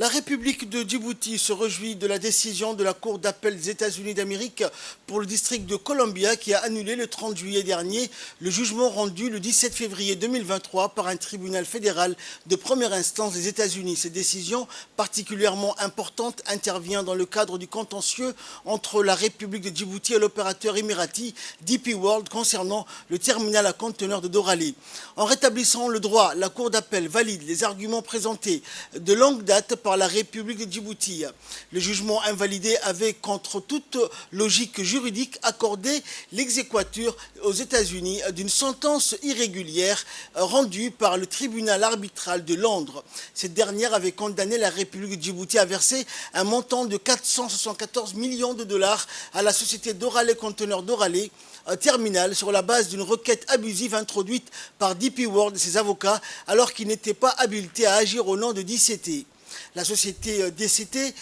La République de Djibouti se réjouit de la décision de la Cour d'appel des États-Unis d'Amérique pour le district de Columbia qui a annulé le 30 juillet dernier le jugement rendu le 17 février 2023 par un tribunal fédéral de première instance des États-Unis. Cette décision particulièrement importante intervient dans le cadre du contentieux entre la République de Djibouti et l'opérateur émirati DP World concernant le terminal à conteneurs de Doralé. En rétablissant le droit, la Cour d'appel valide les arguments présentés de longue date par la République de Djibouti. Le jugement invalidé avait, contre toute logique juridique, accordé l'exéquatur aux États-Unis d'une sentence irrégulière rendue par le tribunal arbitral de Londres. Cette dernière avait condamné la République de Djibouti à verser un montant de 474 millions de dollars à la société Doralé Conteneurs Doralé terminal sur la base d'une requête abusive introduite par DP World et ses avocats alors qu'ils n'étaient pas habilités à agir au nom de DCT. La société DCT,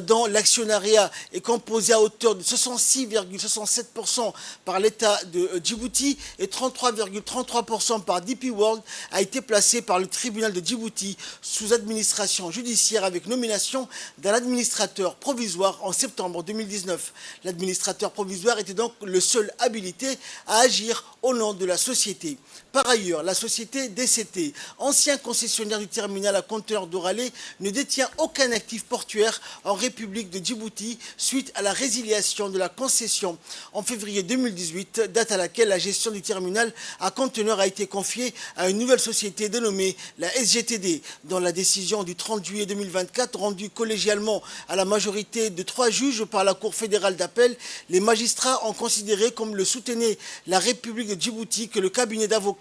dont l'actionnariat est composé à hauteur de 66,67% par l'État de Djibouti et 33,33% par DP World, a été placée par le tribunal de Djibouti sous administration judiciaire avec nomination d'un administrateur provisoire en septembre 2019. L'administrateur provisoire était donc le seul habilité à agir au nom de la société. Par ailleurs, la société DCT, ancien concessionnaire du terminal à conteneurs Doralé, ne détient aucun actif portuaire en République de Djibouti suite à la résiliation de la concession en février 2018, date à laquelle la gestion du terminal à conteneurs a été confiée à une nouvelle société dénommée la SGTD. Dans la décision du 30 juillet 2024 rendue collégialement à la majorité de 3 juges par la Cour fédérale d'appel, les magistrats ont considéré, comme le soutenait la République de Djibouti, que le cabinet d'avocats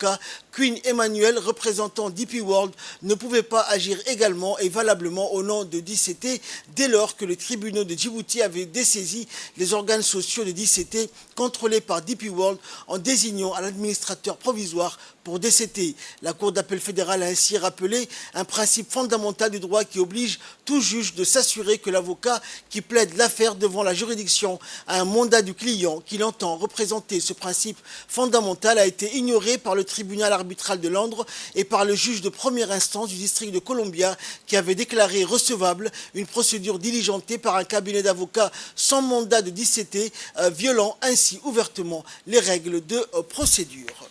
Queen Emmanuel, représentant DP World, ne pouvait pas agir également et valablement au nom de DCT dès lors que les tribunaux de Djibouti avaient dessaisi les organes sociaux de DCT contrôlés par DP World en désignant un administrateur provisoire pour DCT. La Cour d'appel fédérale a ainsi rappelé un principe fondamental du droit qui oblige tout juge de s'assurer que l'avocat qui plaide l'affaire devant la juridiction a un mandat du client qu'il entend représenter. Ce principe fondamental a été ignoré par le tribunal arbitral de Londres et par le juge de première instance du district de Columbia qui avait déclaré recevable une procédure diligentée par un cabinet d'avocats sans mandat de DCT, violant ainsi ouvertement les règles de procédure.